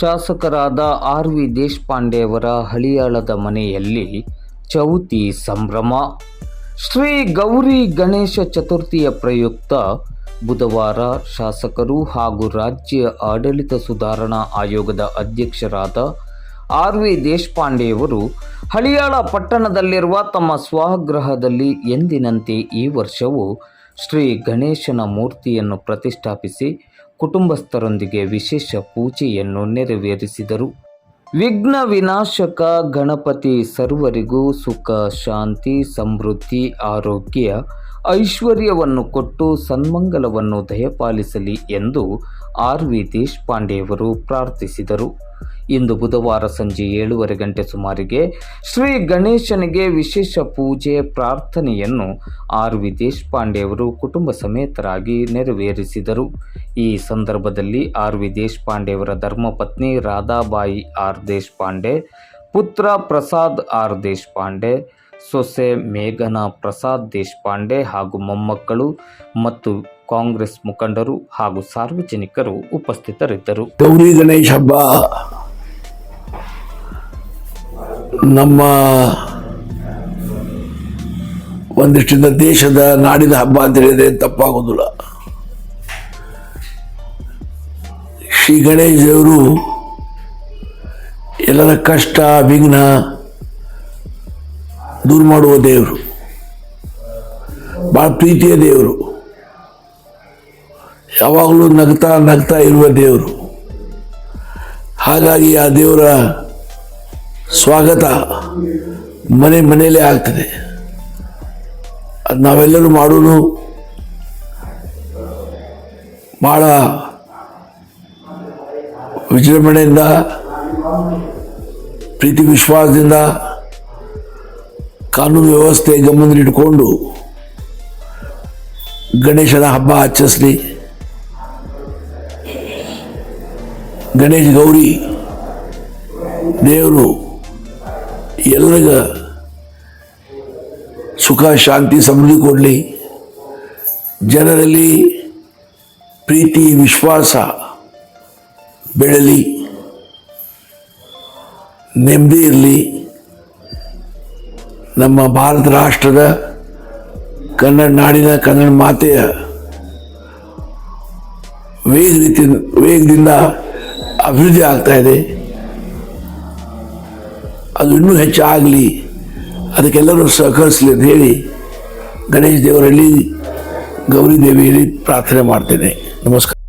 ಶಾಸಕರಾದ ಆರ್.ವಿ. ದೇಶಪಾಂಡೆಯವರ ಹಳಿಯಾಳದ ಮನೆಯಲ್ಲಿ ಚೌತಿ ಸಂಭ್ರಮ. ಶ್ರೀ ಗೌರಿ ಗಣೇಶ ಚತುರ್ಥಿಯ ಪ್ರಯುಕ್ತ ಬುಧವಾರ ಶಾಸಕರು ಹಾಗೂ ರಾಜ್ಯ ಆಡಳಿತ ಸುಧಾರಣಾ ಆಯೋಗದ ಅಧ್ಯಕ್ಷರಾದ ಆರ್.ವಿ. ದೇಶಪಾಂಡೆಯವರು ಹಳಿಯಾಳ ಪಟ್ಟಣದಲ್ಲಿರುವ ತಮ್ಮ ಸ್ವಗೃಹದಲ್ಲಿ ಎಂದಿನಂತೆ ಈ ವರ್ಷವೂ ಶ್ರೀ ಗಣೇಶನ ಮೂರ್ತಿಯನ್ನು ಪ್ರತಿಷ್ಠಾಪಿಸಿ ಕುಟುಂಬಸ್ಥರೊಂದಿಗೆ ವಿಶೇಷ ಪೂಜೆಯನ್ನು ನೆರವೇರಿಸಿದರು. ವಿಘ್ನ ವಿನಾಶಕ ಗಣಪತಿ ಸರ್ವರಿಗೂ ಸುಖ, ಶಾಂತಿ, ಸಮೃದ್ಧಿ, ಆರೋಗ್ಯ, ಐಶ್ವರ್ಯವನ್ನು ಕೊಟ್ಟು ಸನ್ಮಂಗಲವನ್ನು ದಯಪಾಲಿಸಲಿ ಎಂದು ಆರ್.ವಿ. ದೇಶಪಾಂಡೆಯವರು ಪ್ರಾರ್ಥಿಸಿದರು. ಇಂದು ಬುಧವಾರ ಸಂಜೆ 7:30 ಗಂಟೆ ಸುಮಾರಿಗೆ ಶ್ರೀ ಗಣೇಶನಿಗೆ ವಿಶೇಷ ಪೂಜೆ ಪ್ರಾರ್ಥನೆಯನ್ನು ಆರ್.ವಿ. ದೇಶಪಾಂಡೆಯವರು ಕುಟುಂಬ ಸಮೇತರಾಗಿ ನೆರವೇರಿಸಿದರು. ಈ ಸಂದರ್ಭದಲ್ಲಿ ಆರ್.ವಿ. ದೇಶಪಾಂಡೆಯವರ ಧರ್ಮಪತ್ನಿ ರಾಧಾಬಾಯಿ ಆರ್. ದೇಶಪಾಂಡೆ, ಪುತ್ರ ಪ್ರಸಾದ್ ಆರ್. ದೇಶಪಾಂಡೆ, ಸೊಸೆ ಮೇಘನಾ ಪ್ರಸಾದ್ ದೇಶಪಾಂಡೆ ಹಾಗೂ ಮೊಮ್ಮಕ್ಕಳು ಮತ್ತು ಕಾಂಗ್ರೆಸ್ ಮುಖಂಡರು ಹಾಗೂ ಸಾರ್ವಜನಿಕರು ಉಪಸ್ಥಿತರಿದ್ದರು. ಗೌರಿ ಗಣೇಶ ಹಬ್ಬ ನಮ್ಮ ಒಂದಿಷ್ಟಿಂದ ದೇಶದ ನಾಡಿನ ಹಬ್ಬ ಅಂತ ಹೇಳಿದ್ರೆ ತಪ್ಪಾಗೋದಿಲ್ಲ. ಶ್ರೀ ಗಣೇಶ ದೇವರು ಎಲ್ಲರ ಕಷ್ಟ ವಿಘ್ನ ದೂರ ಮಾಡುವ ದೇವರು, ಭಾಳ ಪ್ರೀತಿಯ ದೇವರು, ಯಾವಾಗಲೂ ನಗ್ತಾ ನಗ್ತಾ ಇರುವ ದೇವರು. ಹಾಗಾಗಿ ಆ ದೇವರ ಸ್ವಾಗತ ಮನೆಯಲ್ಲೇ ಆಗ್ತದೆ. ಅದು ನಾವೆಲ್ಲರೂ ಮಾಡೋದು ಭಾಳ ವಿಜೃಂಭಣೆಯಿಂದ, ಪ್ರೀತಿ ವಿಶ್ವಾಸದಿಂದ, ಕಾನೂನು ವ್ಯವಸ್ಥೆ ಗಮನದಲ್ಲಿಟ್ಟುಕೊಂಡು ಗಣೇಶನ ಹಬ್ಬ ಆಚರಿಸಲಿ. ಗಣೇಶ ಗೌರಿ ದೇವರು ಎಲ್ಲರಿಗ ಸುಖ, ಶಾಂತಿ, ಸಮೃದ್ಧಿ ಕೊಡಲಿ. ಜನರಲ್ಲಿ ಪ್ರೀತಿ ವಿಶ್ವಾಸ ಬೆಳಲಿ, ನೆಮ್ಮದಿ ಇರಲಿ. ನಮ್ಮ ಭಾರತ ರಾಷ್ಟ್ರದ ಕನ್ನಡ ನಾಡಿನ ಕನ್ನಡ ಮಾತೆಯ ವೇಗದಿಂದ ಅಭಿವೃದ್ಧಿ ಆಗ್ತಾ ಇದೆ. ಅದು ಇನ್ನೂ ಹೆಚ್ಚಾಗಲಿ, ಅದಕ್ಕೆಲ್ಲರೂ ಸಹಕರಿಸಲಿ ಅಂತ ಹೇಳಿ ಗಣೇಶ ದೇವರಲ್ಲಿ, ಗೌರಿ ದೇವಿಯಲ್ಲಿ ಪ್ರಾರ್ಥನೆ ಮಾಡ್ತೇನೆ. ನಮಸ್ಕಾರ.